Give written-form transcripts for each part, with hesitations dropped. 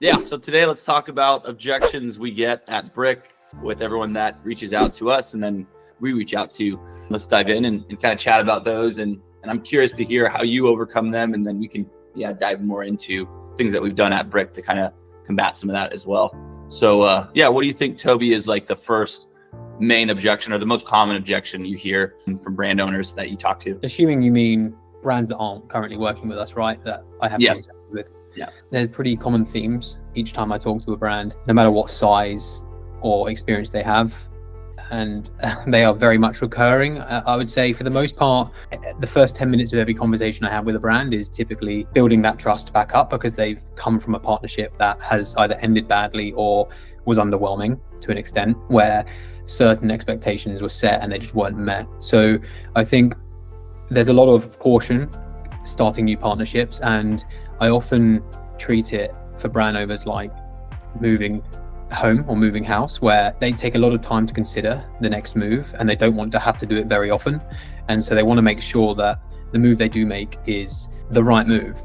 Yeah, so today let's talk about objections we get at Brick with everyone that reaches out to us and then we reach out to. Let's dive in and kind of chat about those. And I'm curious to hear how you overcome them. And then we can dive more into things that we've done at Brick to kind of combat some of that as well. So what do you think, Toby, is like the first main objection or the most common objection you hear from brand owners that you talk to? Assuming you mean brands that aren't currently working with us, right? That I have Yes. with. Yeah. There's pretty common themes each time I talk to a brand, no matter what size or experience they have. And they are very much recurring. I would say for the most part, the first 10 minutes of every conversation I have with a brand is typically building that trust back up because they've come from a partnership that has either ended badly or was underwhelming to an extent where certain expectations were set and they just weren't met. So I think there's a lot of caution starting new partnerships, and I often treat it for brand owners like moving home or moving house, where they take a lot of time to consider the next move and they don't want to have to do it very often. And so they want to make sure that the move they do make is the right move.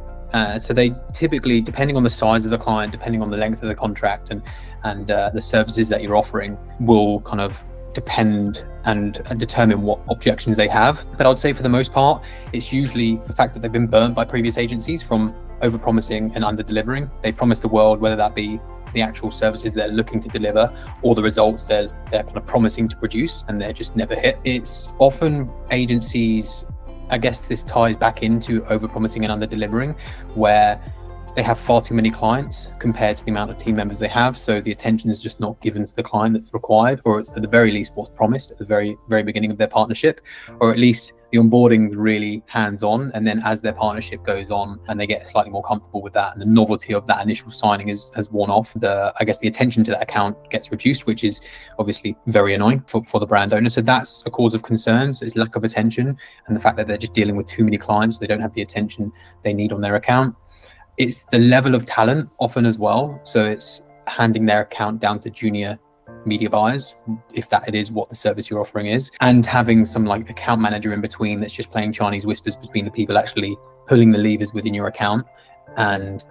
So they typically, depending on the size of the client, depending on the length of the contract and the services that you're offering, will kind of depend and determine what objections they have. But I would say for the most part, it's usually the fact that they've been burnt by previous agencies from over-promising and under-delivering. They promise the world, whether that be the actual services they're looking to deliver or the results they're kind of promising to produce, and they're just never hit. It's often agencies, I guess this ties back into over-promising and under-delivering, where they have far too many clients compared to the amount of team members they have. So the attention is just not given to the client that's required, or at the very least what's promised at the very, very beginning of their partnership, or at least the onboarding is really hands-on. And then as their partnership goes on and they get slightly more comfortable with that and the novelty of that initial signing has worn off, the attention to that account gets reduced, which is obviously very annoying for the brand owner. So that's a cause of concerns, is lack of attention and the fact that they're just dealing with too many clients. They don't have the attention they need on their account. It's the level of talent often as well. So it's handing their account down to junior media buyers, if that is what the service you're offering is, and having some like account manager in between that's just playing Chinese whispers between the people actually pulling the levers within your account and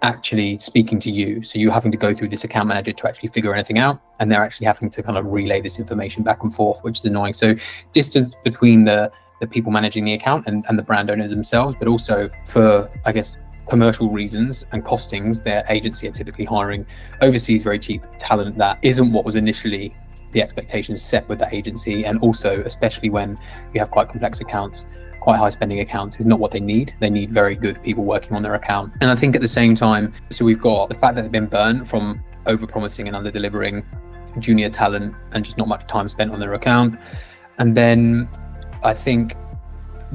actually speaking to you. So you're having to go through this account manager to actually figure anything out, and they're actually having to kind of relay this information back and forth, which is annoying. So distance between the people managing the account and the brand owners themselves, but also for, I guess, commercial reasons and costings, their agency are typically hiring overseas very cheap talent that isn't what was initially the expectations set with that agency. And also, especially when you have quite complex accounts, quite high spending accounts, is not what they need. They need very good people working on their account. And I think at the same time, so we've got the fact that they've been burned from over promising and under delivering junior talent and just not much time spent on their account. And then I think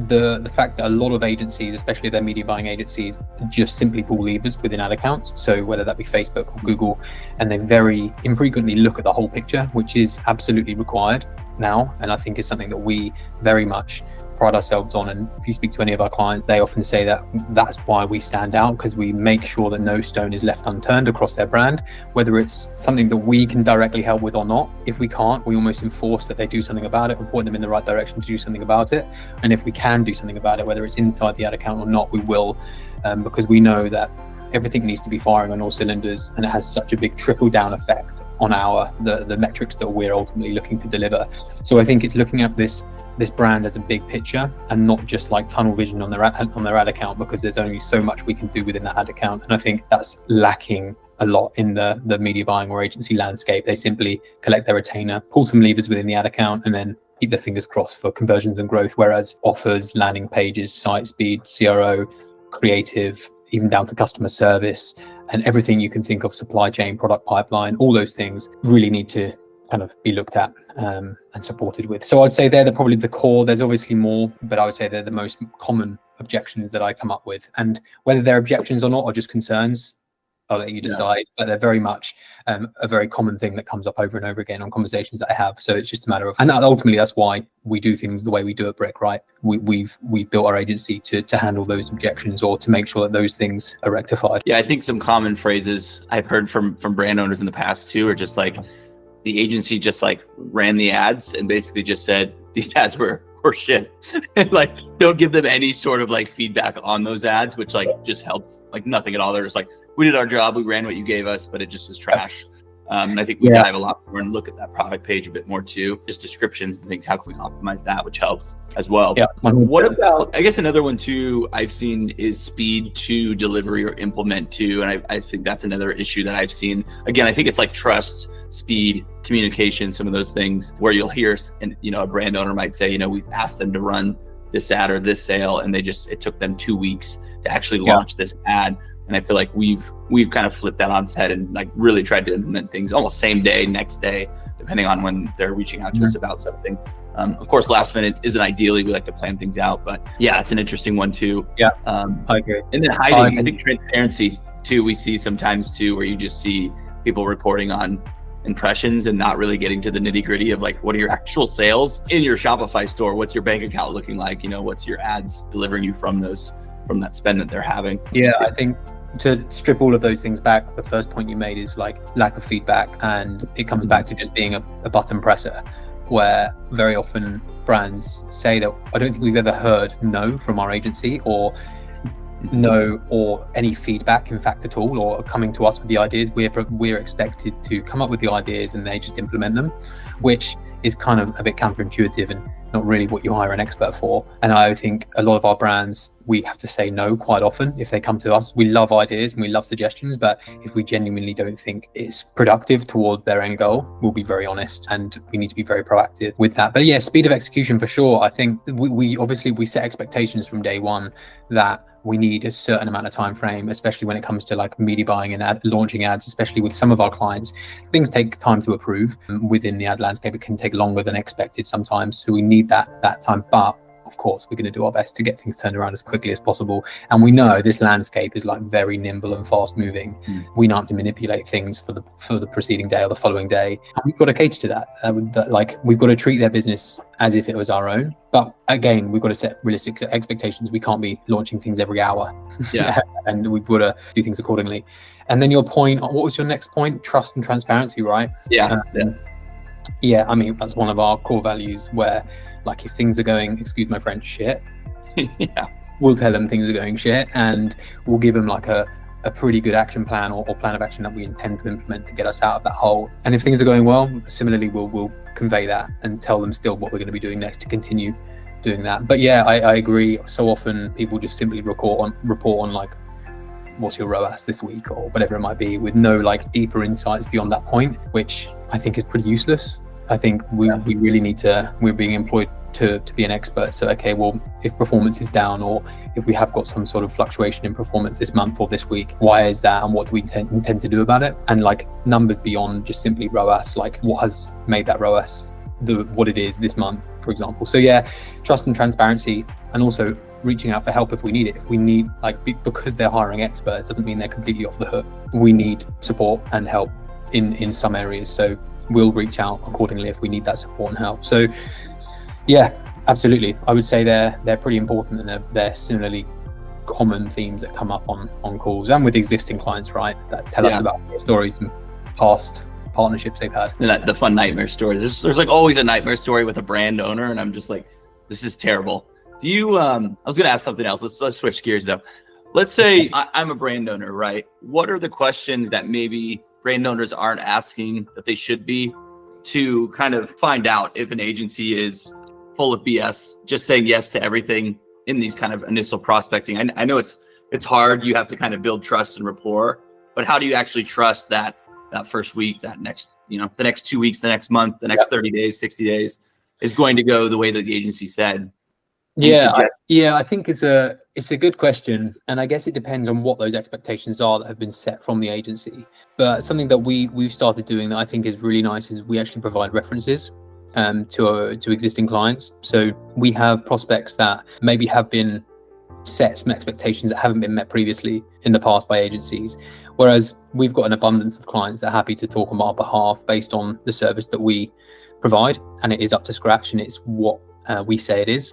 the fact that a lot of agencies, especially their media buying agencies, just simply pull levers within ad accounts. So whether that be Facebook or Google, and they very infrequently look at the whole picture, which is absolutely required now. And I think is something that we very much pride ourselves on. And if you speak to any of our clients, they often say that that's why we stand out, because we make sure that no stone is left unturned across their brand, whether it's something that we can directly help with or not. If we can't, we almost enforce that they do something about it, or point them in the right direction to do something about it. And if we can do something about it, whether it's inside the ad account or not, we will, because we know that everything needs to be firing on all cylinders, and it has such a big trickle down effect on the metrics that we're ultimately looking to deliver. So I think it's looking at this brand as a big picture and not just like tunnel vision on their ad account, because there's only so much we can do within that ad account. And I think that's lacking a lot in the media buying or agency landscape. They simply collect their retainer, pull some levers within the ad account, and then keep their fingers crossed for conversions and growth. Whereas offers, landing pages, site speed, CRO, creative, even down to customer service, and everything you can think of, supply chain, product pipeline, all those things really need to kind of be looked at and supported with. So I'd say they're probably the core. There's obviously more, but I would say they're the most common objections that I come up with. And whether they're objections or not, or just concerns, I'll let you decide. Yeah. But they're very much a very common thing that comes up over and over again on conversations that I have. So it's just a matter of, and ultimately that's why we do things the way we do at Brick, right? We've built our agency to handle those objections, or to make sure that those things are rectified. Yeah, I think some common phrases I've heard from brand owners in the past too are just like, the agency just like ran the ads and basically just said these ads were shit, and like don't give them any sort of like feedback on those ads, which like just helps like nothing at all. They're just like, we did our job, we ran what you gave us, but it just was trash. And I think we dive a lot more and look at that product page a bit more too, just descriptions and things. How can we optimize that, which helps as well. Yeah. What about, I guess another one too I've seen is speed to delivery or implement to, and I think that's another issue that I've seen. Again, I think it's like trust, speed, communication, some of those things where you'll hear, and a brand owner might say, we've asked them to run this ad or this sale, and it took them 2 weeks to actually launch this ad. And I feel like we've kind of flipped that on its head and like really tried to implement things almost same day, next day, depending on when they're reaching out to us about something. Of course, last minute isn't ideally, we like to plan things out, but yeah, it's an interesting one too. Yeah, I agree. And then hiding, I think transparency too, we see sometimes too, where you just see people reporting on impressions and not really getting to the nitty gritty of like, what are your actual sales in your Shopify store? What's your bank account looking like? What's your ads delivering you from that spend that they're having? Yeah, I think to strip all of those things back, the first point you made is like lack of feedback, and it comes back to just being a button presser, where very often brands say that I don't think we've ever heard no from our agency, or no, or any feedback in fact at all, or coming to us with the ideas. We're expected to come up with the ideas and they just implement them, which is kind of a bit counterintuitive and not really what you hire an expert for. And I think a lot of our brands, we have to say no quite often if they come to us. We love ideas and we love suggestions, but if we genuinely don't think it's productive towards their end goal, we'll be very honest, and we need to be very proactive with that. But yeah, speed of execution for sure. I think we obviously set expectations from day one that we need a certain amount of time frame, especially when it comes to like media buying and launching ads, especially with some of our clients. Things take time to approve within the ad landscape. It can take longer than expected sometimes. So we need that time. But of course, we're going to do our best to get things turned around as quickly as possible. And we know this landscape is like very nimble and fast moving. We know how to manipulate things for the preceding day or the following day. And we've got to cater to that. Like we've got to treat their business as if it was our own. But again, we've got to set realistic expectations. We can't be launching things every hour. Yeah. And we've got to do things accordingly. And then your point, what was your next point? Trust and transparency, right? Yeah. Yeah, I mean, that's one of our core values, where like if things are going, excuse my French, shit, we'll tell them things are going shit, and we'll give them like a pretty good action plan or plan of action that we intend to implement to get us out of that hole. And if things are going well, similarly, we'll convey that and tell them still what we're going to be doing next to continue doing that. But yeah, I agree. So often people just simply report on like, what's your ROAS this week or whatever it might be, with no like deeper insights beyond that point, which I think is pretty useless. I think we really need we're being employed to be an expert. So, okay, well, if performance is down, or if we have got some sort of fluctuation in performance this month or this week, why is that, and what do we intend to do about it? And like numbers beyond just simply ROAS, like what has made that ROAS what it is this month, for example. So yeah, trust and transparency, and also reaching out for help if we need it. If we need, because they're hiring experts doesn't mean they're completely off the hook. We need support and help in some areas. So we'll reach out accordingly if we need that support and help. So yeah, absolutely. I would say they're pretty important, and they're similarly common themes that come up on calls and with existing clients, right? That tell us about their stories and past partnerships they've had. And the fun nightmare stories. There's like always a nightmare story with a brand owner, and I'm just like, this is terrible. Do you, I was going to ask something else. Let's switch gears though. Let's say I'm a brand owner, right? What are the questions that maybe brand owners aren't asking that they should be, to kind of find out if an agency is full of BS, just saying yes to everything in these kind of initial prospecting? I know it's hard. You have to kind of build trust and rapport, but how do you actually trust that first week, that next, the next 2 weeks, the next month, the next 30 days, 60 days is going to go the way that the agency said? I think it's a good question, and I guess it depends on what those expectations are that have been set from the agency. But something that we've started doing that I think is really nice is we actually provide references to existing clients. So we have prospects that maybe have been set some expectations that haven't been met previously in the past by agencies, whereas we've got an abundance of clients that are happy to talk on our behalf based on the service that we provide, and it is up to scratch and it's what we say it is.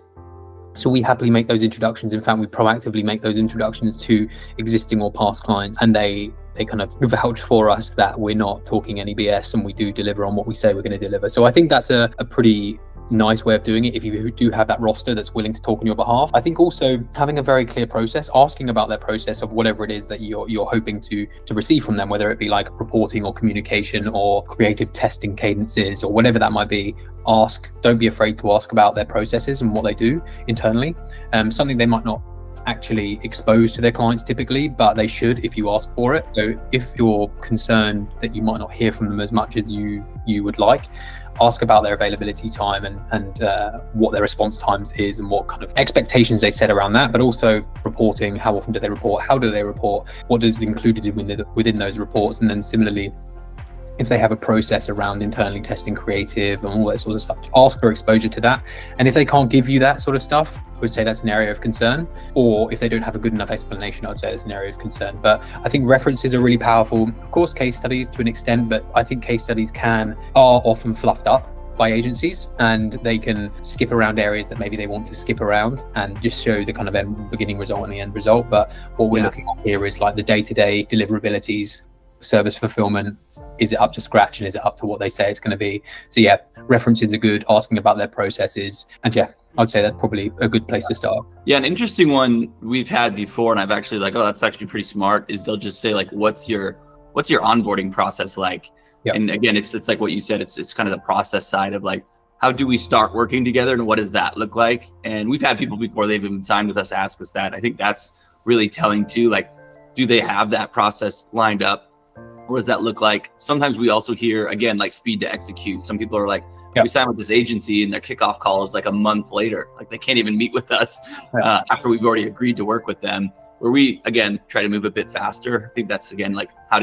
So we happily make those introductions. In fact, we proactively make those introductions to existing or past clients, and they kind of vouch for us that we're not talking any BS and we do deliver on what we say we're going to deliver. So I think that's a pretty nice way of doing it if you do have that roster that's willing to talk on your behalf. I think also having a very clear process, asking about their process of whatever it is that you're hoping to receive from them, whether it be like reporting or communication or creative testing cadences or whatever that might be. Don't be afraid to ask about their processes and what they do internally. Something they might not actually expose to their clients typically, but they should if you ask for it. So if you're concerned that you might not hear from them as much as you would like, ask about their availability time and what their response times is and what kind of expectations they set around that, but also reporting. How often do they report? How do they report? What is included within those reports? And then similarly, if they have a process around internally testing creative and all that sort of stuff, ask for exposure to that. And if they can't give you that sort of stuff, I would say that's an area of concern. Or if they don't have a good enough explanation, I would say it's an area of concern. But I think references are really powerful. Of course, case studies to an extent, but I think case studies are often fluffed up by agencies, and they can skip around areas that maybe they want to skip around and just show the kind of beginning result and the end result. But what we're looking at here is like the day-to-day deliverabilities, service fulfillment. Is it up to scratch, and is it up to what they say it's going to be? So yeah, references are good, asking about their processes, and yeah, I'd say that's probably a good place to start. Yeah, an interesting one we've had before, and I've actually that's actually pretty smart, is they'll just say like, what's your onboarding process like? Yep. And again, it's like what you said, it's kind of the process side of like, how do we start working together and what does that look like? And we've had people before they've even signed with us ask us that. I think that's really telling too. Like, do they have that process lined up? What does that look like? Sometimes we also hear, again, like speed to execute. Some people are like, we signed with this agency and their kickoff call is like a month later. Like they can't even meet with us after we've already agreed to work with them. Where we, again, try to move a bit faster. I think that's, again, like how's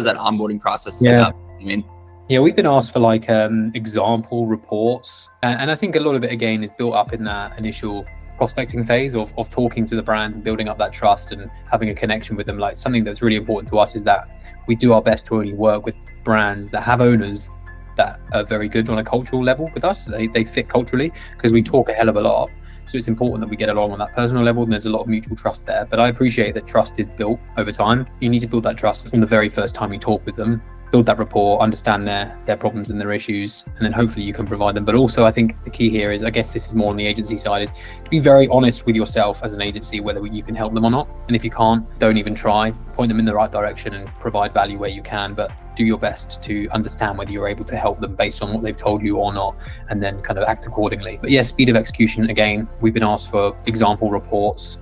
that onboarding process set up? I mean, yeah, we've been asked for like example reports. And I think a lot of it, again, is built up in that initial prospecting phase of talking to the brand and building up that trust and having a connection with them. Like something that's really important to us is that we do our best to only work with brands that have owners that are very good on a cultural level with us. They fit culturally, because we talk a hell of a lot. So it's important that we get along on that personal level, and there's a lot of mutual trust there. But I appreciate that trust is built over time. You need to build that trust from the very first time you talk with them, build that rapport, understand their problems and their issues, and then hopefully you can provide them. But also I think the key here is, I guess this is more on the agency side, is to be very honest with yourself as an agency, whether you can help them or not. And if you can't, don't even try. Point them in the right direction and provide value where you can, but do your best to understand whether you're able to help them based on what they've told you or not, and then kind of act accordingly. But yeah, speed of execution, again, we've been asked for example reports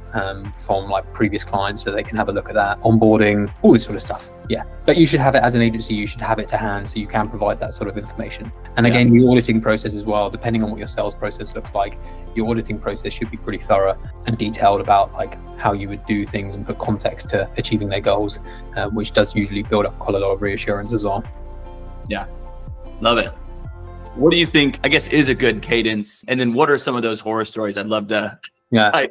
from like previous clients so they can have a look at that, onboarding, all this sort of stuff. Yeah, but you should have it as an agency, you should have it to hand so you can provide that sort of information. And again, the auditing process as well, depending on what your sales process looks like, your auditing process should be pretty thorough and detailed about like how you would do things and put context to achieving their goals, which does usually build up quite a lot of reassurance as well. Yeah, love it. What do you think, I guess, is a good cadence? And then what are some of those horror stories? I'd love to. Yeah.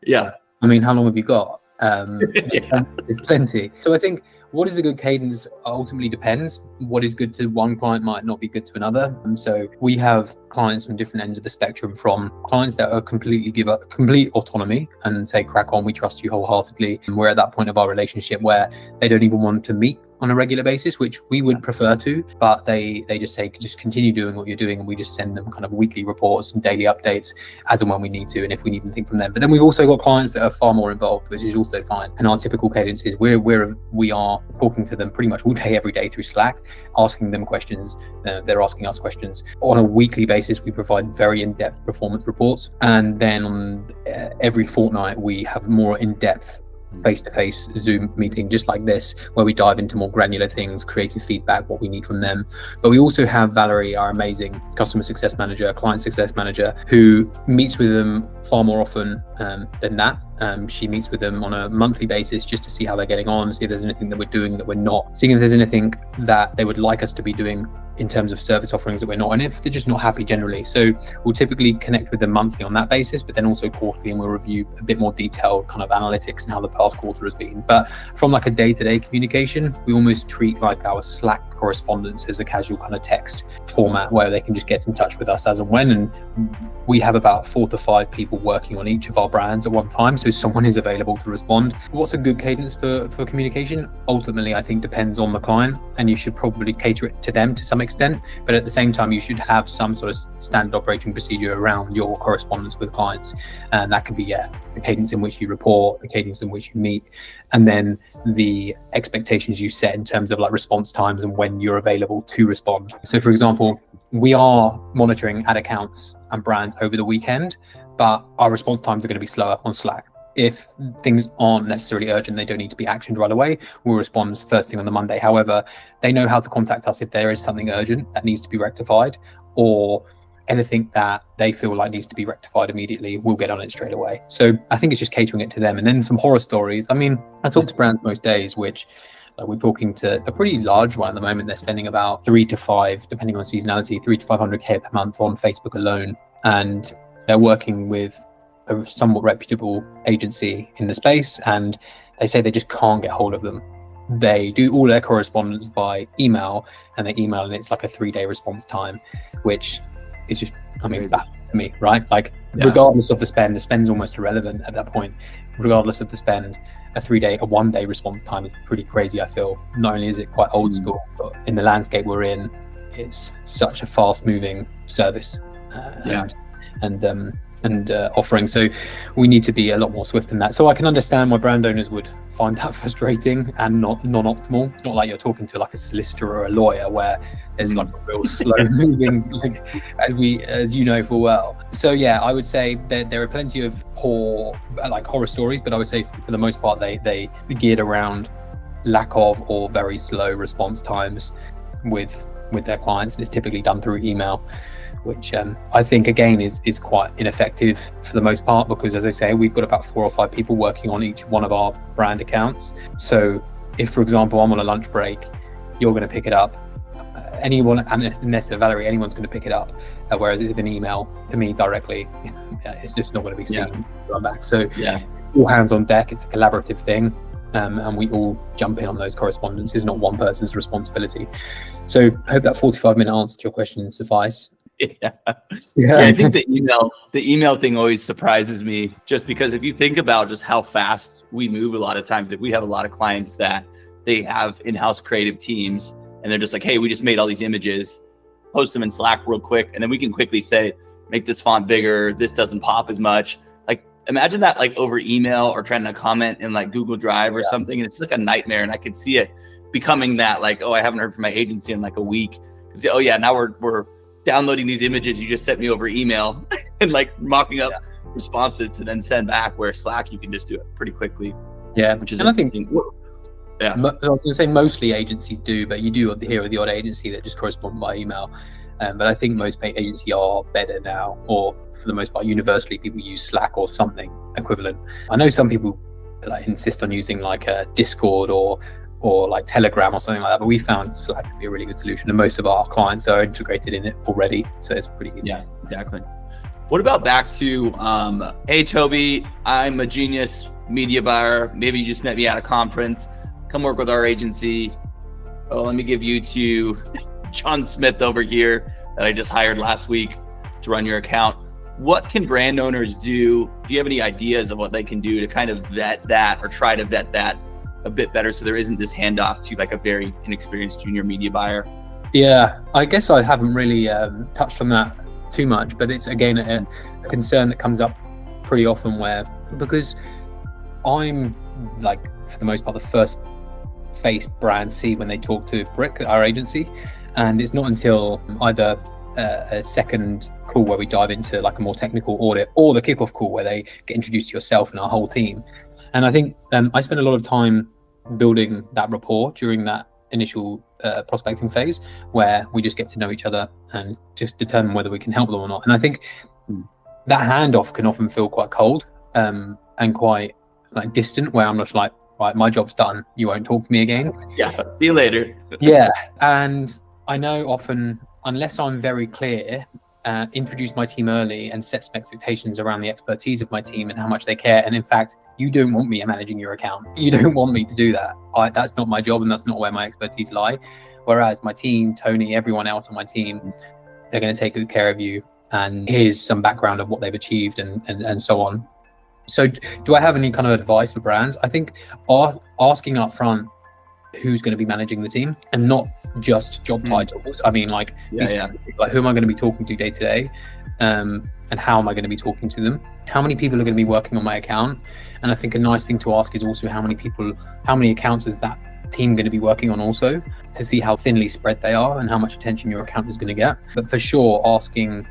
Yeah. I mean, how long have you got? There's plenty. So I think what is a good cadence ultimately depends. What is good to one client might not be good to another. And so we have clients from different ends of the spectrum, from clients that are completely give up complete autonomy and say, crack on, we trust you wholeheartedly. And we're at that point of our relationship where they don't even want to meet on a regular basis, which we would prefer to, but they just say, just continue doing what you're doing, and we just send them kind of weekly reports and daily updates as and when we need to, and if we need anything from them. But then we've also got clients that are far more involved, which is also fine. And our typical cadence is we are talking to them pretty much all day, every day through Slack, asking them questions. They're asking us questions on a weekly basis. We provide very in-depth performance reports, and then on every fortnight we have more in-depth face-to-face Zoom meeting just like this, where we dive into more granular things, creative feedback, what we need from them. But we also have Valerie, our amazing customer success manager, client success manager, who meets with them far more often than that. She meets with them on a monthly basis just to see how they're getting on, see if there's anything that we're doing that we're not, seeing if there's anything that they would like us to be doing in terms of service offerings that we're not, and if they're just not happy generally. So we'll typically connect with them monthly on that basis, but then also quarterly, and we'll review a bit more detailed kind of analytics and how the past quarter has been. But from like a day-to-day communication, we almost treat like our Slack correspondence as a casual kind of text format where they can just get in touch with us as and when. And we have about 4 to 5 people working on each of our brands at one time, so someone is available to respond. What's a good cadence for communication? Ultimately, I think depends on the client, and you should probably cater it to them to some extent, but at the same time you should have some sort of standard operating procedure around your correspondence with clients, and that could be the cadence in which you report, the cadence in which you meet, and then the expectations you set in terms of like response times and when you're available to respond. So for example, we are monitoring ad accounts and brands over the weekend, but our response times are going to be slower on Slack. If things aren't necessarily urgent, they don't need to be actioned right away, we'll respond first thing on the Monday. However, they know how to contact us if there is something urgent that needs to be rectified, or anything that they feel like needs to be rectified immediately, we'll get on it straight away. So I think it's just catering it to them. And then some horror stories. I mean, I talk to brands most days, which we're talking to a pretty large one at the moment. They're spending about 3 to 5, depending on seasonality, 3 to 500K per month on Facebook alone. And they're working with a somewhat reputable agency in the space. And they say they just can't get hold of them. They do all their correspondence by email, and they email, and it's like a 3-day response time, which is just, baffling to me, right? Like, regardless of the spend's almost irrelevant at that point. Regardless of the spend, a 1-day response time is pretty crazy, I feel. Not only is it quite old school, but in the landscape we're in, it's such a fast moving service and offering. So we need to be a lot more swift in that. So I can understand why brand owners would find that frustrating and not non-optimal. Not like you're talking to like a solicitor or a lawyer where there's like a real slow moving, like, as you know full well. So yeah, I would say that there are plenty of horror stories, but I would say for the most part they geared around lack of or very slow response times with their clients. And it's typically done through email, which I think again is quite ineffective for the most part, because as I say, we've got about 4 or 5 people working on each one of our brand accounts. So if, for example, I'm on a lunch break, you're going to pick it up. Anyone, and Nessa, Valerie, anyone's going to pick it up. Whereas with an email to me directly, it's just not going to be seen. Run back. So it's all hands on deck. It's a collaborative thing. And we all jump in on those correspondences, not one person's responsibility. So I hope that 45-minute answer to your question suffice. Yeah, I think the email thing always surprises me, just because if you think about just how fast we move, a lot of times, if we have a lot of clients that they have in-house creative teams and they're just like, hey, we just made all these images, post them in Slack real quick, and then we can quickly say, make this font bigger, this doesn't pop as much. Like, imagine that like over email or trying to comment in like Google Drive or something, and it's like a nightmare. And I could see it becoming that, like, oh, I haven't heard from my agency in like a week, because now we're downloading these images you just sent me over email and like mocking up responses to then send back, where Slack you can just do it pretty quickly. Which is, and I think I was going to say mostly agencies do, but you do hear of the odd agency that just correspond by email. But I think most agencies are better now, or for the most part universally people use Slack or something equivalent. I know some people like insist on using like a Discord or like Telegram or something like that, but we found Slack to be a really good solution, and most of our clients are integrated in it already, so it's pretty easy. Yeah, exactly. What about back to hey Toby, I'm a genius media buyer, maybe you just met me at a conference, come work with our agency. Let me give you to John Smith over here that I just hired last week to run your account. What can brand owners do? Do you have any ideas of what they can do to kind of vet that, or try to vet that a bit better, so there isn't this handoff to like a very inexperienced junior media buyer? Yeah, I guess I haven't really touched on that too much, but it's again a concern that comes up pretty often, because I'm like, for the most part, the first face brands see when they talk to Brick, our agency, and it's not until either a second call where we dive into like a more technical audit, or the kickoff call where they get introduced to yourself and our whole team. And I think I spent a lot of time building that rapport during that initial prospecting phase, where we just get to know each other and just determine whether we can help them or not. And I think that handoff can often feel quite cold and quite like distant, where I'm just like, right, my job's done, you won't talk to me again. Yeah, see you later. Yeah, and I know often, unless I'm very clear introduce my team early and set some expectations around the expertise of my team and how much they care. And in fact, you don't want me managing your account. You don't want me to do that. That's not my job, and that's not where my expertise lie. Whereas my team, Tony, everyone else on my team, they're going to take good care of you. And here's some background of what they've achieved and so on. So do I have any kind of advice for brands? I think asking up front who's going to be managing the team and not just job titles. I mean, like, be specific, like, who am I going to be talking to day to day? And how am I going to be talking to them? How many people are going to be working on my account? And I think a nice thing to ask is also how many accounts is that team going to be working on, also to see how thinly spread they are and how much attention your account is going to get. But for sure, asking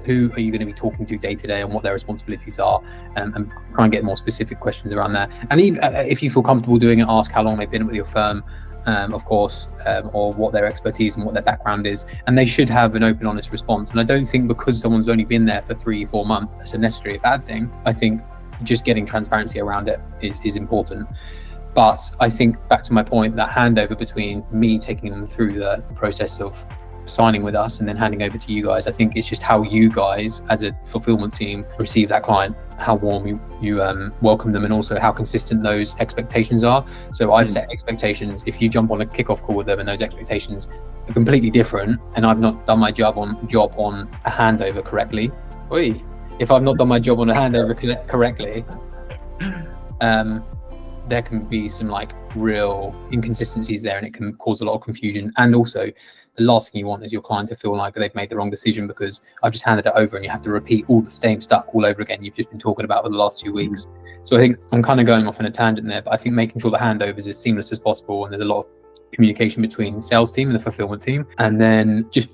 who are you going to be talking to day to day and what their responsibilities are, and try and get more specific questions around that. And even if you feel comfortable doing it, ask how long they've been with your firm, of course, or what their expertise and what their background is. And they should have an open, honest response. And I don't think because someone's only been there for 3-4 months, that's necessarily a bad thing. I think just getting transparency around it is important. But I think, back to my point, that handover between me taking them through the process of signing with us and then handing over to you guys, I think it's just how you guys as a fulfillment team receive that client, how warm you welcome them, and also how consistent those expectations are. So I've set expectations. If you jump on a kickoff call with them and those expectations are completely different, and I've not done my job on a handover correctly, if I've not done my job on a handover correctly, there can be some like real inconsistencies there, and it can cause a lot of confusion. And also, the last thing you want is your client to feel like they've made the wrong decision because I've just handed it over and you have to repeat all the same stuff all over again you've just been talking about for the last 2 weeks. So I think I'm kind of going off on a tangent there, but I think making sure the handover is as seamless as possible, and there's a lot of communication between the sales team and the fulfillment team. And then just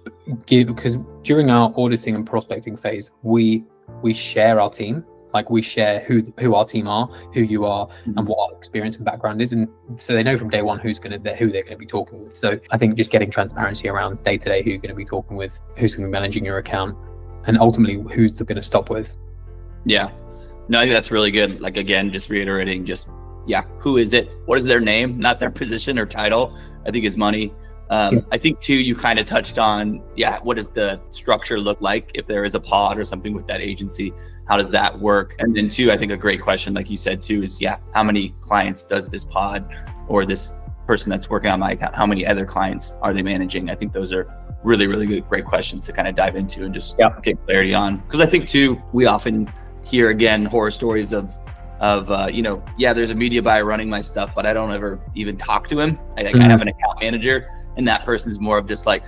because during our auditing and prospecting phase, we share our team. Like, we share who our team are, who you are, and what our experience and background is, and so they know from day one who they're going to be talking with. So I think just getting transparency around day to day who you're going to be talking with, who's going to be managing your account, and ultimately who's they're going to stop with. Yeah, no, I think that's really good. Like, again, just reiterating, who is it? What is their name? Not their position or title. I think is money. I think too, you kind of touched on, what does the structure look like if there is a pod or something with that agency? How does that work? And then two, I think a great question, like you said too, is how many clients does this pod or this person that's working on my account, how many other clients are they managing? I think those are really, really good, great questions to kind of dive into and just get clarity on. Because I think too, we often hear, again, horror stories of there's a media buyer running my stuff, but I don't ever even talk to him. I have an account manager, and that person's more of just like,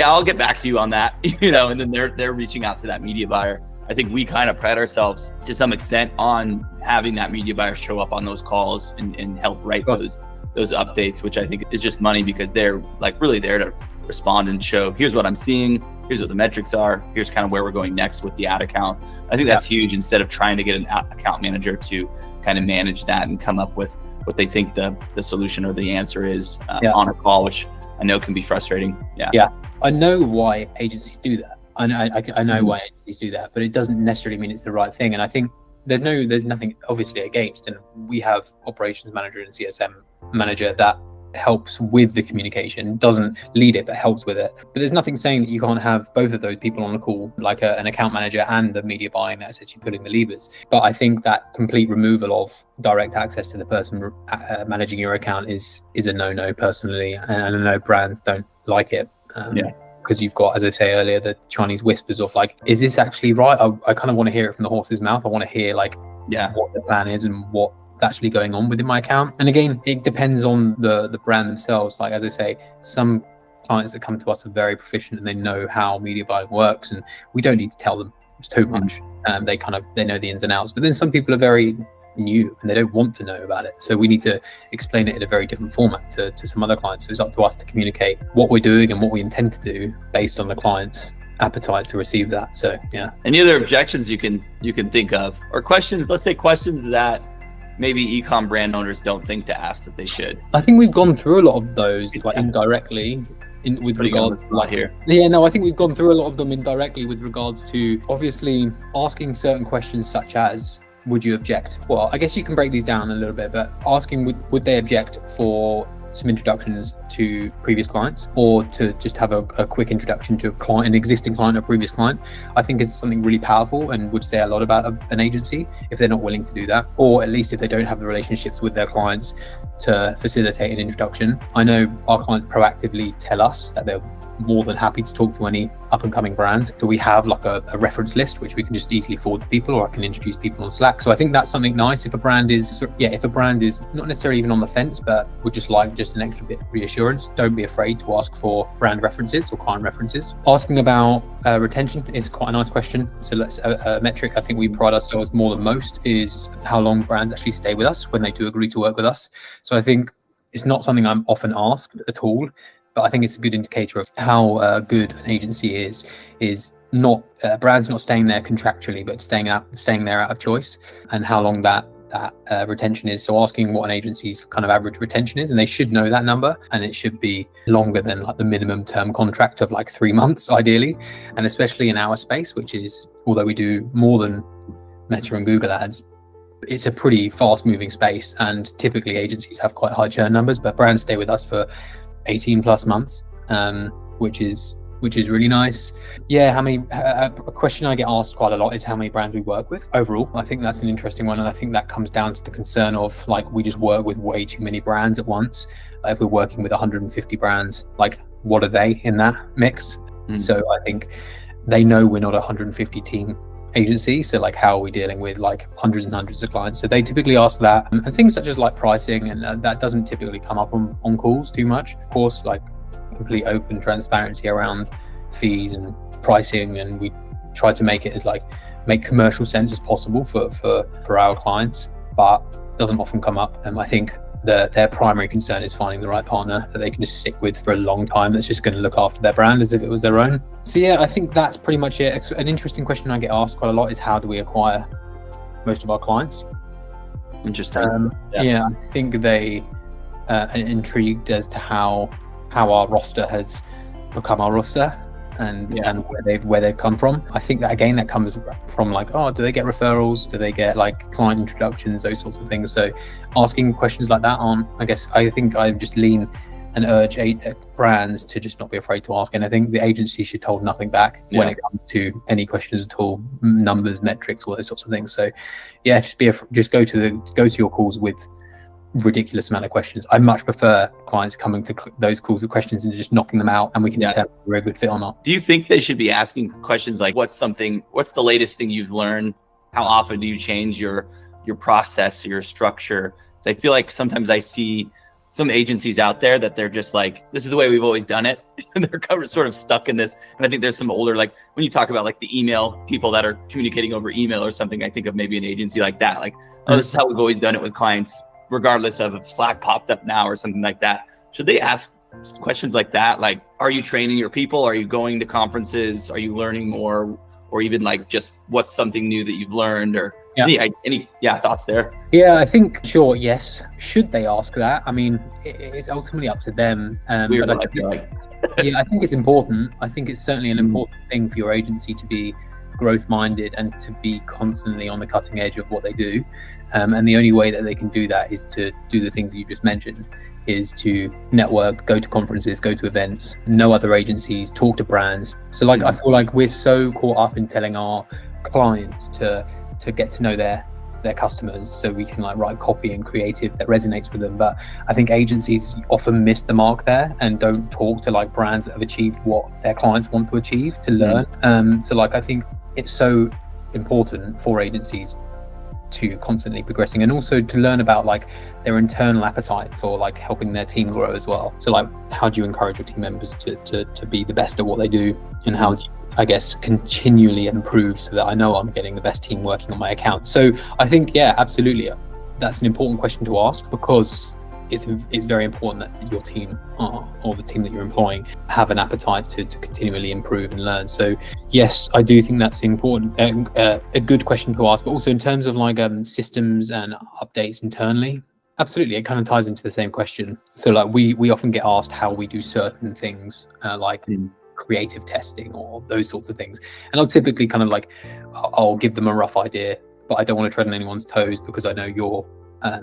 I'll get back to you on that, and then they're reaching out to that media buyer. I think we kind of pride ourselves to some extent on having that media buyer show up on those calls and help write those updates, which I think is just money, because they're like really there to respond and show, here's what I'm seeing, here's what the metrics are, here's kind of where we're going next with the ad account. I think that's huge, instead of trying to get an account manager to kind of manage that and come up with what they think the solution or the answer is on a call, which I know can be frustrating. Yeah. I know why agencies do that. I know why agencies do that, but it doesn't necessarily mean it's the right thing. And I think there's nothing obviously against, and we have operations manager and CSM manager that helps with the communication, doesn't lead it, but helps with it. But there's nothing saying that you can't have both of those people on the call, like an account manager and the media buying that's actually pulling the levers. But I think that complete removal of direct access to the person managing your account is a no-no personally, and I know brands don't like it. Because you've got, as I say earlier, the Chinese whispers of like, is this actually right? I kind of want to hear it from the horse's mouth. I want to hear what the plan is and what's actually going on within my account. And again, it depends on the brand themselves. Like, as I say, some clients that come to us are very proficient and they know how media buying works, and we don't need to tell them too much. They know the ins and outs. But then some people are very new and they don't want to know about it, so we need to explain it in a very different format to some other clients. So it's up to us to communicate what we're doing and what we intend to do based on the client's appetite to receive that. So any other objections you can think of, or questions, let's say questions that maybe e-com brand owners don't think to ask that they should? I think we've gone through a lot of those indirectly with regards here. I think we've gone through a lot of them indirectly with regards to obviously asking certain questions such as, would you object? Well, I guess you can break these down a little bit, but asking would they object for some introductions to previous clients, or to just have a quick introduction to an existing client or previous client, I think is something really powerful and would say a lot about an agency if they're not willing to do that, or at least if they don't have the relationships with their clients to facilitate an introduction. I know our clients proactively tell us that they're more than happy to talk to any up and coming brand. So we have like a reference list which we can just easily forward to people, or I can introduce people on Slack. So I think that's something nice if a brand is not necessarily even on the fence, but would just like an extra bit of reassurance. Don't be afraid to ask for brand references or client references. Asking about retention is quite a nice question. So let's a metric I think we pride ourselves more than most is how long brands actually stay with us when they do agree to work with us. So I think it's not something I'm often asked at all, but I think it's a good indicator of how good an agency is not brands not staying there contractually, but staying there out of choice, and how long that retention is. So asking what an agency's kind of average retention is, and they should know that number, and it should be longer than like the minimum term contract of like 3 months ideally. And especially in our space, which is, although we do more than Meta and Google ads, it's a pretty fast moving space, and typically agencies have quite high churn numbers, but brands stay with us for 18 plus months, which is really nice. Yeah, how many? A question I get asked quite a lot is how many brands we work with overall. I think that's an interesting one, and I think that comes down to the concern of like we just work with way too many brands at once. If we're working with 150 brands, like what are they in that mix? So I think they know we're not a 150 team agency, so like how are we dealing with like hundreds and hundreds of clients? So they typically ask that, and things such as like pricing, and that doesn't typically come up on calls too much. Of course, like complete open transparency around fees and pricing, and we try to make it as make commercial sense as possible for our clients, but it doesn't often come up. And I think their primary concern is finding the right partner that they can just stick with for a long time, that's just going to look after their brand as if it was their own. So yeah, I think that's pretty much it. An interesting question I get asked quite a lot is how do we acquire most of our clients? Interesting. Yeah, I think they are intrigued as to how our roster has become our roster, and where they've come from. I think that again that comes from like, oh, do they get referrals? Do they get like client introductions? Those sorts of things. So asking questions like that I think I just lean and urge brands to just not be afraid to ask. And I think the agency should hold nothing back when it comes to any questions at all, numbers, metrics, all those sorts of things. So yeah, just go to your calls with ridiculous amount of questions. I much prefer clients coming to those calls with questions and just knocking them out, and we can determine if we're a good fit or not. Do you think they should be asking questions like, what's the latest thing you've learned? How often do you change your process or your structure? So I feel like sometimes I see some agencies out there that they're just like, this is the way we've always done it. And they're sort of stuck in this. And I think there's some older, like when you talk about like the email people that are communicating over email or something, I think of maybe an agency like that. Like, oh, this is how we've always done it with clients, regardless of if Slack popped up now or something like that. Should they ask questions like that? Like, are you training your people? Are you going to conferences? Are you learning more? Or even like just what's something new that you've learned? Or any thoughts there? Yeah, I think sure, yes. Should they ask that? I mean, it's ultimately up to them. But I think it's important. I think it's certainly an important thing for your agency to be growth minded and to be constantly on the cutting edge of what they do. And the only way that they can do that is to do the things that you just mentioned, is to network, go to conferences, go to events, know other agencies, talk to brands. So like, I feel like we're so caught up in telling our clients to get to know their customers so we can like write copy and creative that resonates with them. But I think agencies often miss the mark there and don't talk to like brands that have achieved what their clients want to achieve to learn. So like, I think it's so important for agencies to constantly progressing, and also to learn about like their internal appetite for like helping their team grow as well. So like, how do you encourage your team members to be the best at what they do, and how do you, I guess, continually improve so that I know I'm getting the best team working on my account? So I think, yeah, absolutely, that's an important question to ask, because it's very important that your team or the team that you're employing have an appetite to continually improve and learn. So yes, I do think that's important, a good question to ask. But also in terms of like systems and updates internally, absolutely, it kind of ties into the same question. So like we often get asked how we do certain things, like creative testing or those sorts of things, and I'll typically kind of like I'll give them a rough idea, but I don't want to tread on anyone's toes, because I know you're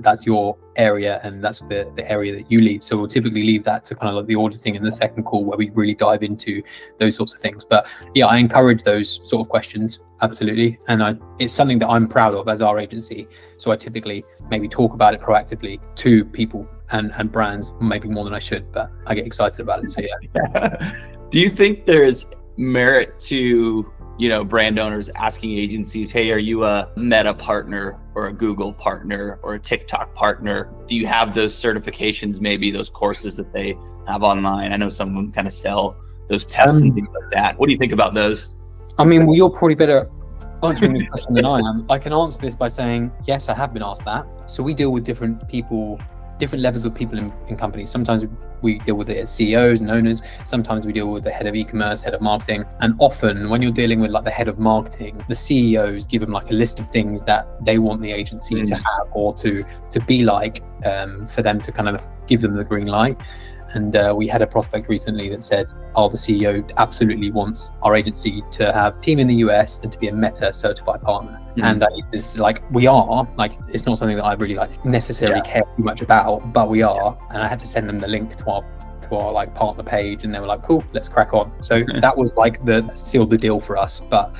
That's your area, and that's the area that you lead. So we'll typically leave that to kind of like the auditing in the second call, where we really dive into those sorts of things. But yeah, I encourage those sort of questions, absolutely. And it's something that I'm proud of as our agency. So I typically maybe talk about it proactively to people and brands, maybe more than I should, but I get excited about it. So yeah. Do you think there's merit to, brand owners asking agencies, hey, are you a Meta partner or a Google partner or a TikTok partner? Do you have those certifications, maybe those courses that they have online? I know some of them kind of sell those tests and things like that. What do you think about those? I mean, well, you're probably better answering the question than I am. I can answer this by saying, yes, I have been asked that. So we deal with different people, different levels of people in companies. Sometimes we deal with it as CEOs and owners. Sometimes we deal with the head of e-commerce, head of marketing. And often when you're dealing with like the head of marketing, the CEOs give them like a list of things that they want the agency to have or to be like, for them to kind of give them the green light. And we had a prospect recently that said, the CEO absolutely wants our agency to have team in the US and to be a Meta certified partner. And it's like, we are, like, it's not something that I really like necessarily care too much about, but we are. And I had to send them the link to our like partner page, and they were like, cool, let's crack on. So that was like sealed the deal for us. But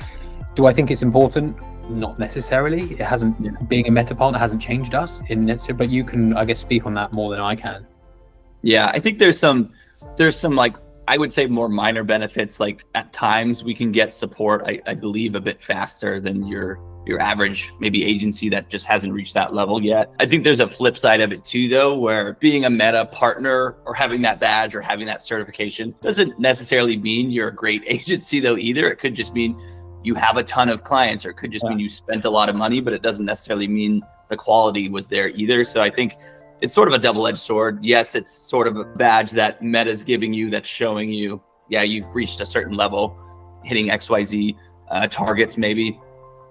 do I think it's important? Not necessarily. It hasn't, being a Meta partner hasn't changed us but you can, I guess, speak on that more than I can. Yeah, I think there's some like, I would say more minor benefits. Like at times we can get support, I believe, a bit faster than your average maybe agency that just hasn't reached that level yet. I think there's a flip side of it too, though, where being a Meta partner or having that badge or having that certification doesn't necessarily mean you're a great agency though either. It could just mean you have a ton of clients, or it could just mean you spent a lot of money, but it doesn't necessarily mean the quality was there either. So I think it's sort of a double-edged sword. Yes, it's sort of a badge that Meta's giving you that's showing you, you've reached a certain level, hitting XYZ targets maybe.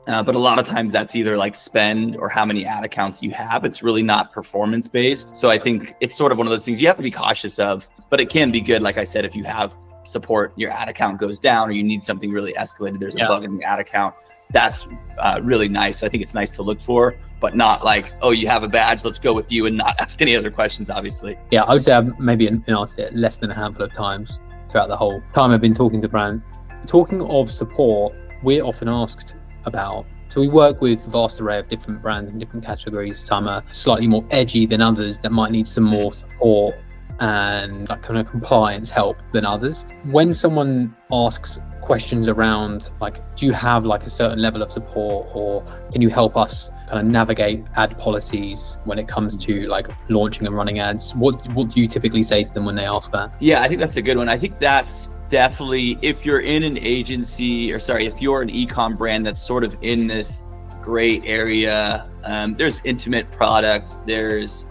But a lot of times that's either like spend or how many ad accounts you have. It's really not performance-based. So I think it's sort of one of those things you have to be cautious of, but it can be good. Like I said, if you have support, your ad account goes down, or you need something really escalated, there's a bug in the ad account, that's really nice. So I think it's nice to look for, but not like, oh, you have a badge, let's go with you, and not ask any other questions, obviously. Yeah, I would say I've maybe asked it less than a handful of times throughout the whole time I've been talking to brands. Talking of support, we're often asked about. So we work with a vast array of different brands in different categories. Some are slightly more edgy than others that might need some more support and that kind of compliance help than others. When someone asks questions around like, do you have like a certain level of support, or can you help us kind of navigate ad policies when it comes to like launching and running ads, what do you typically say to them when they ask that? Yeah, I think that's a good one. I think that's definitely, if you're in an agency, if you're an e-com brand that's sort of in this gray area, there's intimate products, there's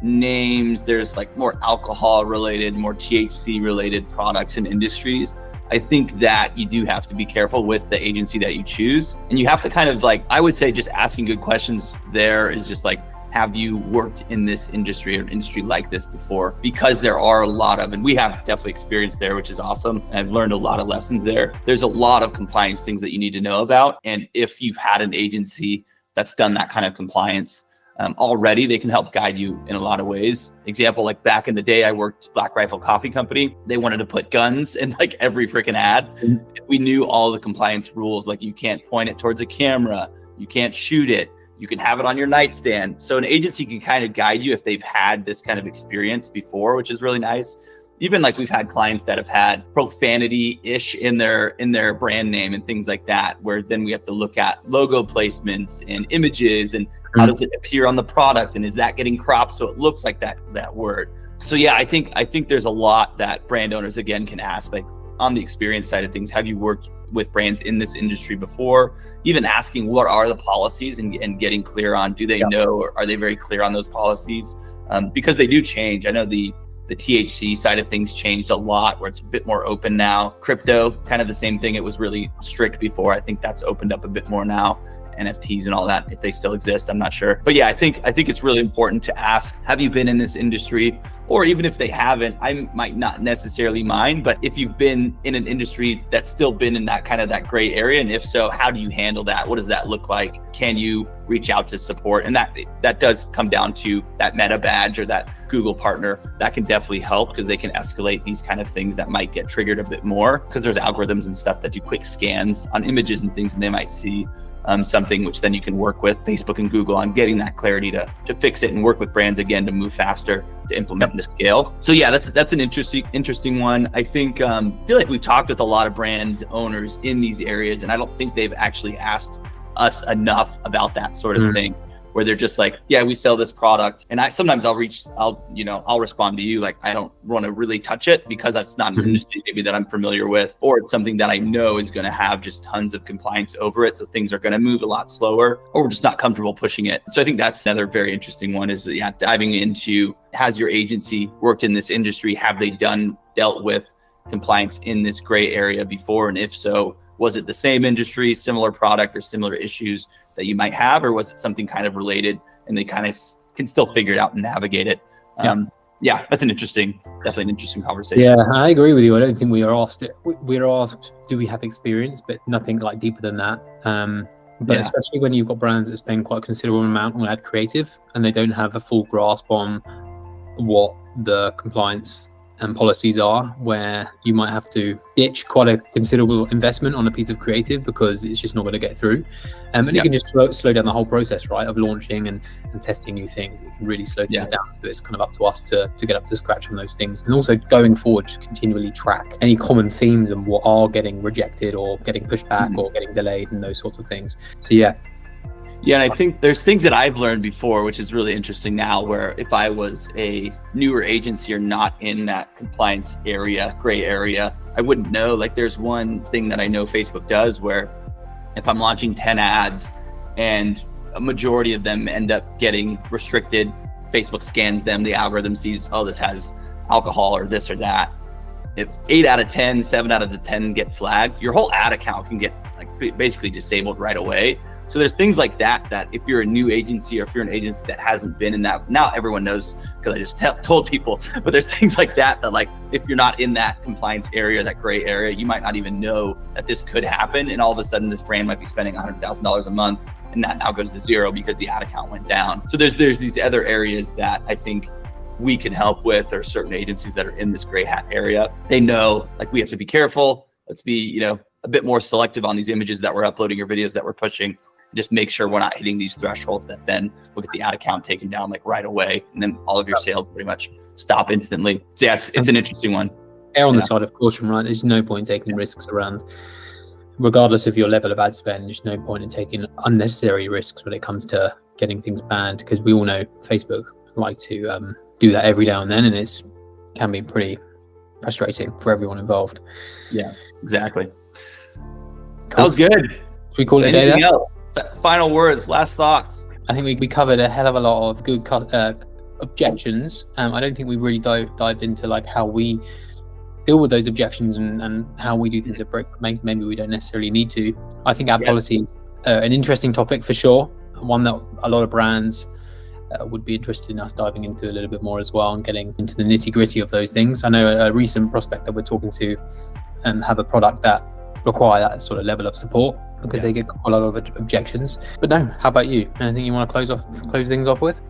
names, there's like more alcohol related, more THC related products and industries. I think that you do have to be careful with the agency that you choose, and you have to kind of like, I would say just asking good questions there is just like, have you worked in this industry or an industry like this before? Because there are a lot of, and we have definitely experience there, which is awesome. I've learned a lot of lessons there. There's a lot of compliance things that you need to know about. And if you've had an agency that's done that kind of compliance already, they can help guide you in a lot of ways. Example, like back in the day, I worked Black Rifle Coffee Company. They wanted to put guns in like every freaking ad. We knew all the compliance rules, like you can't point it towards a camera, you can't shoot it, you can have it on your nightstand. So an agency can kind of guide you if they've had this kind of experience before, which is really nice. Even like we've had clients that have had profanity-ish in their brand name and things like that, where then we have to look at logo placements and images and how does it appear on the product, and is that getting cropped so it looks like that word. So yeah, I think there's a lot that brand owners again can ask, like on the experience side of things. Have you worked with brands in this industry before? Even asking what are the policies and getting clear on, do they know, or are they very clear on those policies? Because they do change. I know the THC side of things changed a lot, where it's a bit more open now. Crypto, kind of the same thing. It was really strict before. I think that's opened up a bit more now. NFTs and all that, if they still exist, I'm not sure. But yeah, I think it's really important to ask, have you been in this industry? or even if they haven't, I might not necessarily mind. But if you've been in an industry that's still been in that kind of that gray area, and if so, how do you handle that? What does that look like? Can you reach out to support? And that does come down to that Meta badge or that Google partner. That can definitely help, because they can escalate these kind of things that might get triggered a bit more, because there's algorithms and stuff that do quick scans on images and things, and they might see something, which then you can work with Facebook and Google on getting that clarity to fix it, and work with brands again to move faster, to implement and to scale. So yeah, that's an interesting one. I think feel like we've talked with a lot of brand owners in these areas, and I don't think they've actually asked us enough about that sort of thing, where they're just like, yeah, we sell this product. And sometimes I'll respond to you like, I don't want to really touch it because it's not an industry maybe that I'm familiar with, or it's something that I know is going to have just tons of compliance over it. So things are going to move a lot slower, or we're just not comfortable pushing it. So I think that's another very interesting one, is diving into, has your agency worked in this industry? Have they dealt with compliance in this gray area before? And if so, was it the same industry, similar product, or similar issues that you might have, or was it something kind of related and they kind of can still figure it out and navigate it? Yeah, that's definitely an interesting conversation. Yeah, I agree with you. I don't think we are asked it. We are asked, do we have experience, but nothing like deeper than that. But especially when you've got brands that spend quite a considerable amount on ad creative, and they don't have a full grasp on what the compliance and policies are, where you might have to ditch quite a considerable investment on a piece of creative because it's just not going to get through. And it can just slow down the whole process, right, of launching and testing new things. It can really slow things down. So it's kind of up to us to get up to scratch on those things. And also going forward, to continually track any common themes and what are getting rejected or getting pushed back or getting delayed and those sorts of things. So yeah, and I think there's things that I've learned before, which is really interesting now, where if I was a newer agency or not in that compliance area, gray area, I wouldn't know. Like, there's one thing that I know Facebook does, where if I'm launching 10 ads and a majority of them end up getting restricted, Facebook scans them, the algorithm sees, oh, this has alcohol or this or that. If 8 out of 10, 7 out of the 10 get flagged, your whole ad account can get like basically disabled right away. So there's things like that if you're a new agency, or if you're an agency that hasn't been in that, now everyone knows because I just told people, but there's things like that like, if you're not in that compliance area, that gray area, you might not even know that this could happen. And all of a sudden this brand might be spending $100,000 a month, and that now goes to zero because the ad account went down. So there's these other areas that I think we can help with, or certain agencies that are in this gray hat area. They know, like, we have to be careful. Let's be, a bit more selective on these images that we're uploading or videos that we're pushing. Just make sure we're not hitting these thresholds that then we'll get the ad account taken down like right away, and then all of your sales pretty much stop instantly. So yeah, it's an interesting one. Err on the side of caution, right? There's no point taking risks around, regardless of your level of ad spend. There's no point in taking unnecessary risks when it comes to getting things banned, because we all know Facebook like to do that every now and then, and it can be pretty frustrating for everyone involved. Yeah, exactly. That was good. Should we call it Anything a day there? else? Final words, last thoughts. I think we covered a hell of a lot of good objections. I don't think we really dived into like how we deal with those objections and how we do things at Brick. Maybe we don't necessarily need to. I think ad policy is an interesting topic for sure. One that a lot of brands would be interested in us diving into a little bit more as well, and getting into the nitty gritty of those things. I know a recent prospect that we're talking to have a product that require that sort of level of support, because they get a lot of objections. But no, how about you? Anything you want to close things off with?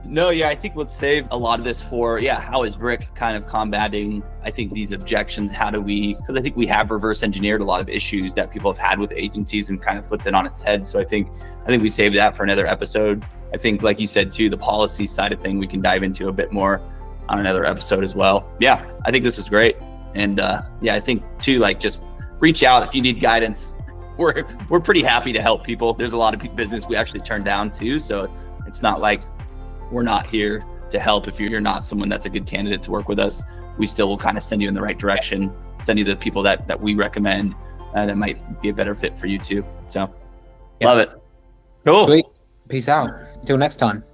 No, I think let's save a lot of this for, how is Brick kind of combating, I think, these objections? How do we, because I think we have reverse engineered a lot of issues that people have had with agencies and kind of flipped it on its head. So I think we save that for another episode. I think, like you said too, the policy side of thing, we can dive into a bit more on another episode as well. Yeah, I think this was great. And I think too, like, just reach out if you need guidance. We're pretty happy to help people. There's a lot of business we actually turn down too. So it's not like we're not here to help. If you're not someone that's a good candidate to work with us, we still will kind of send you in the right direction, send you the people that we recommend that might be a better fit for you too. So love it. Cool. Sweet. Peace out. Until next time.